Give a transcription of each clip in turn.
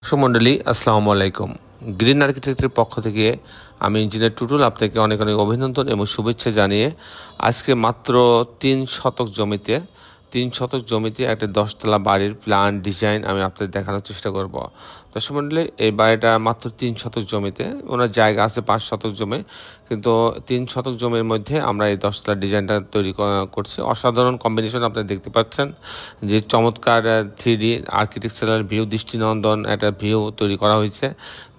সুমন্ডলী আসসালামু আলাইকুম। গ্রিন আর্কিটেক্টের পক্ষ থেকে আমি ইঞ্জিনিয়ার টুটুল আপনাকে অনেক অনেক অভিনন্দন এবং শুভেচ্ছা জানিয়ে আজকে মাত্র 3 শতক জমিতে একটা 10তলা বাড়ির প্ল্যান ডিজাইন আমি আপনাদের দেখানোর চেষ্টা করব। দর্শক মণ্ডলী, এই বাড়িটা মাত্র 3 শতক জমিতে, ওনার জায়গা আছে 5 শতক জমি, কিন্তু 3 শতক জমির মধ্যে আমরা এই 10তলা ডিজাইনটা তৈরি করছি। অসাধারণ কম্বিনেশন আপনারা দেখতে পাচ্ছেন, যে চমৎকার 3D আর্কিটেকচারাল ভিউ, দৃষ্টিনন্দন একটা ভিউ তৈরি করা হয়েছে।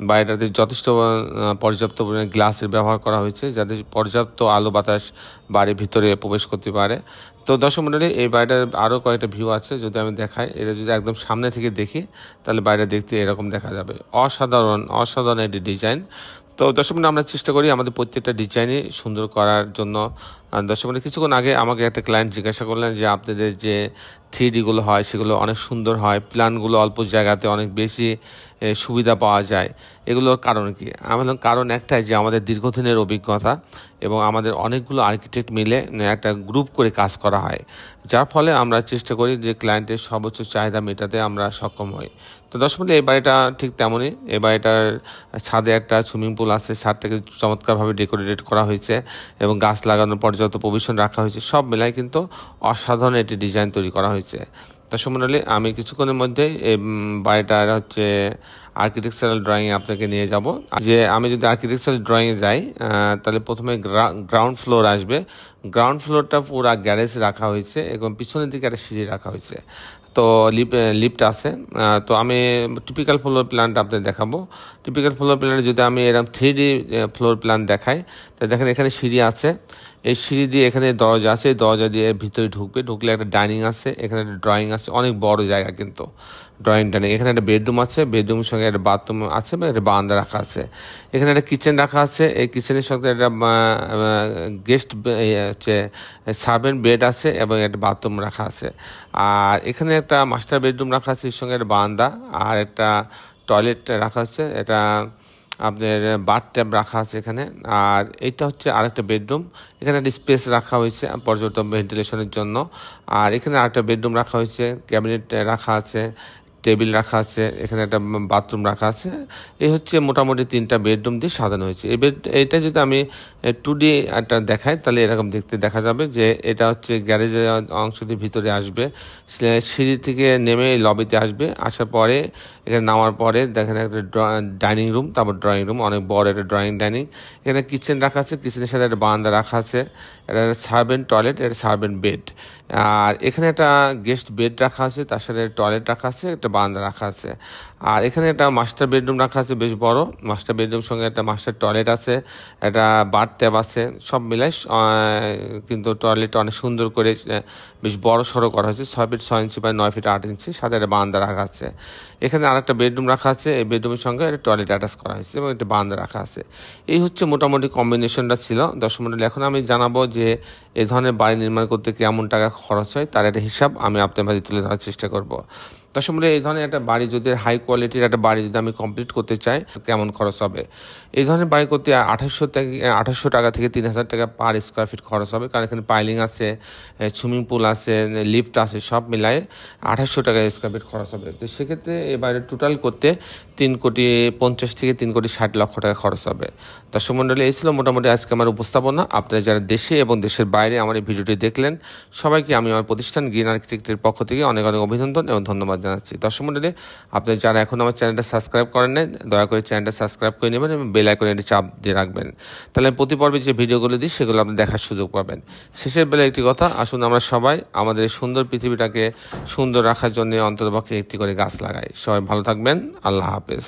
বাড়িটাতে যথেষ্ট পর্যাপ্ত পরিমাণে গ্লাসের ব্যবহার করা হয়েছে, যাতে পর্যাপ্ত আলো বাতাস বাড়ির ভিতরে প্রবেশ করতে পারে। তো দর্শক মণ্ডলী, এই বাড়িটার আরও কয়েকটা ভিউ আছে, যদি আমি দেখাই, এটা যদি একদম সামনে থেকে দেখি তাহলে বাড়িটা দেখতে এরকম দেখা যাবে। অসাধারণ একটি ডিজাইন। তো দর্শক মণ্ডলী, আমরা চেষ্টা করি আমাদের প্রত্যেকটা ডিজাইনই সুন্দর করার জন্য। দর্শক মণ্ডলী, কিছুক্ষণ আগে আমাকে একটা ক্লায়েন্ট জিজ্ঞাসা করলেন যে আপনাদের যে 3Dগুলো হয় সেগুলো অনেক সুন্দর হয়, প্ল্যানগুলো অল্প জায়গাতে অনেক বেশি সুবিধা পাওয়া যায়, এগুলোর কারণ কি? আমি বললাম কারণ একটাই, যে আমাদের দীর্ঘদিনের অভিজ্ঞতা এবং আমাদের অনেকগুলো আর্কিটেক্ট মিলে একটা গ্রুপ করে কাজ করা হয়, যার ফলে আমরা চেষ্টা করি যে ক্লায়েন্টের সর্বোচ্চ চাহিদা মেটাতে আমরা সক্ষম হই। তো দর্শক মণ্ডলী, এই বাড়িটা ঠিক তেমনই। এই বাড়িটার ছাদে একটা সুইমিং পুল আছে, ছাদটাকে চমৎকারভাবে ডেকোরেটেড করা হয়েছে এবং গাছ লাগানোর পর্যাপ্ত প্রভিশন রাখা হয়েছে। সব মিলাই কিন্তু অসাধারণ একটি ডিজাইন তৈরি করা হয়েছে। দর্শক মণ্ডলী, আমি কিছুক্ষণের মধ্যে এই বাড়িটার আর্কিটেকচারাল ড্রয়িংয়ে আপনাকে নিয়ে যাব। যে আমি যদি আর্কিটেকচারাল ড্রয়িংয়ে যাই, তাহলে প্রথমে গ্রাউন্ড ফ্লোর আসবে। গ্রাউন্ড ফ্লোরটা পুরো গ্যারেজ রাখা হয়েছে এবং পিছনের দিকে একটা সিঁড়ি রাখা হয়েছে। তো লিফট আছে। তো আমি টিপিক্যাল ফ্লোর প্ল্যানটা আপনাদের দেখাবো। টিপিক্যাল ফ্লোর প্ল্যানে যদি আমি এরকম 3D ফ্লোর প্ল্যান দেখাই, তো দেখেন এখানে সিঁড়ি আছে, এই সিঁড়ি দিয়ে এখানে দরজা আছে, দরজা দিয়ে ভিতরে ঢুকলে একটা ডাইনিং আছে, এখানে একটা ড্রয়িং আছে, অনেক বড় জায়গা কিন্তু ডাইনিং। এখানে একটা বেডরুম আছে, বেডরুমের সঙ্গে একটা বাথরুম আছে এবং একটা বারান্দা রাখা আছে। এখানে একটা কিচেন রাখা আছে, এই কিচেনের সঙ্গে একটা গেস্ট সার্ভেন্ট বেড আছে এবং একটা বাথরুম রাখা আছে। আর এখানে একটা মাস্টার বেডরুম রাখা আছে, এর সঙ্গে একটা বারান্দা আর একটা টয়লেট রাখা আছে, এটা আপনার বাথট্যাব রাখা আছে এখানে। আর এইটা হচ্ছে আরেকটা বেডরুম, এখানে একটা স্পেস রাখা হয়েছে পর্যাপ্ত ভেন্টিলেশনের জন্য। আর এখানে আরেকটা বেডরুম রাখা হয়েছে, ক্যাবিনেট রাখা আছে, টেবিল রাখা আছে, এখানে একটা বাথরুম রাখা আছে। এই হচ্ছে মোটামুটি 3টা বেডরুম দিয়ে সাজানো হয়েছে। এইটা যদি আমি 2D একটা দেখাই, তাহলে এরকম দেখতে দেখা যাবে, যে এটা হচ্ছে গ্যারেজের অংশ দিয়ে ভিতরে আসবে, সিঁড়ি থেকে নেমে লবিতে আসবে, আসার পরে এখানে নামার পরে দেখেন একটা ডাইনিং রুম, তারপর ড্রয়িং রুম, অনেক বড় একটা ড্রয়িং ডাইনিং। এখানে কিচেন রাখা আছে, কিচেনের সাথে একটা বারান্দা রাখা আছে, একটা সার্ভেন্ট টয়লেট, একটা সার্ভেন্ট বেড। আর এখানে একটা গেস্ট বেড রাখা আছে, তার সাথে টয়লেট রাখা আছে, একটা বারান্দা রাখা আছে। আর এখানে একটা মাস্টার বেডরুম রাখা আছে, বেশ বড় মাস্টার বেডরুম, সঙ্গে একটা মাস্টার টয়লেট আছে, একটা বাথট্যাব আছে। সব মিলাই কিন্তু টয়লেটটা অনেক সুন্দর করে বেশ বড় সড়ো করা হয়েছে, 6 ফিট 6 ইঞ্চি বাই 9 ফিট 8 ইঞ্চি, সাথে একটা বারান্দা রাখা আছে। এখানে আরেকটা বেডরুম রাখা আছে, এই বেডরুমের সঙ্গে একটা টয়লেট অ্যাটাচ করা হয়েছে এবং একটা বারান্দা রাখা আছে। এই হচ্ছে মোটামুটি কম্বিনেশনটা ছিল। দর্শক মণ্ডলী, এখন আমি জানাবো যে এই ধরনের বাড়ি নির্মাণ করতে কেমন টাকা খরচ হয়, তার একটা হিসাব আমি আপনার মাঝে তুলে ধরার চেষ্টা করব। দর্শক মণ্ডলী, এই ধরনের একটা বাড়ি যদি হাই কোয়ালিটির একটা বাড়ি যদি আমি কমপ্লিট করতে চাই, কেমন খরচ হবে? এই ধরনের বাড়ি করতে 2800 টাকা থেকে 3000 টাকা পার স্কোয়ার ফিট খরচ হবে, কারণ এখানে পাইলিং আছে, সুইমিং পুল আছে, লিফট আছে, সব মিলায়ে 2800 টাকা স্কোয়ার ফিট খরচ হবে। তো সেক্ষেত্রে এই বাড়িটা টোটাল করতে 3,50,00,000 থেকে 3,60,00,000 টাকা খরচ হবে। দর্শক মণ্ডলী, এই ছিল মোটামুটি আজকে আমার উপস্থাপনা। আপনারা যারা দেশে এবং দেশের বাইরে আমার এই ভিডিওটি দেখলেন, সবাইকে আমি আমার প্রতিষ্ঠান গ্রিন আর্কিটেক্টের পক্ষ থেকে অনেক অনেক অভিনন্দন এবং ধন্যবাদ জানাচ্ছি। দর্শক মণ্ডলী, আপনারা যারা এখন আমার চ্যানেলটা সাবস্ক্রাইব করেন নাই, দয়া করে চ্যানেলটা সাবস্ক্রাইব করে নেবেন এবং বেল আইকনে চাপ দিয়ে রাখবেন, তাহলে প্রতি পর্বে যে ভিডিওগুলো দিই সেগুলো আপনি দেখার সুযোগ পাবেন। শেষের বেলা একটি কথা, আসুন আমরা সবাই আমাদের এই সুন্দর পৃথিবীটাকে সুন্দর রাখার জন্য অন্ততপক্ষে একটি করে গাছ লাগাই। সবাই ভালো থাকবেন। আল্লাহ হাফেজ।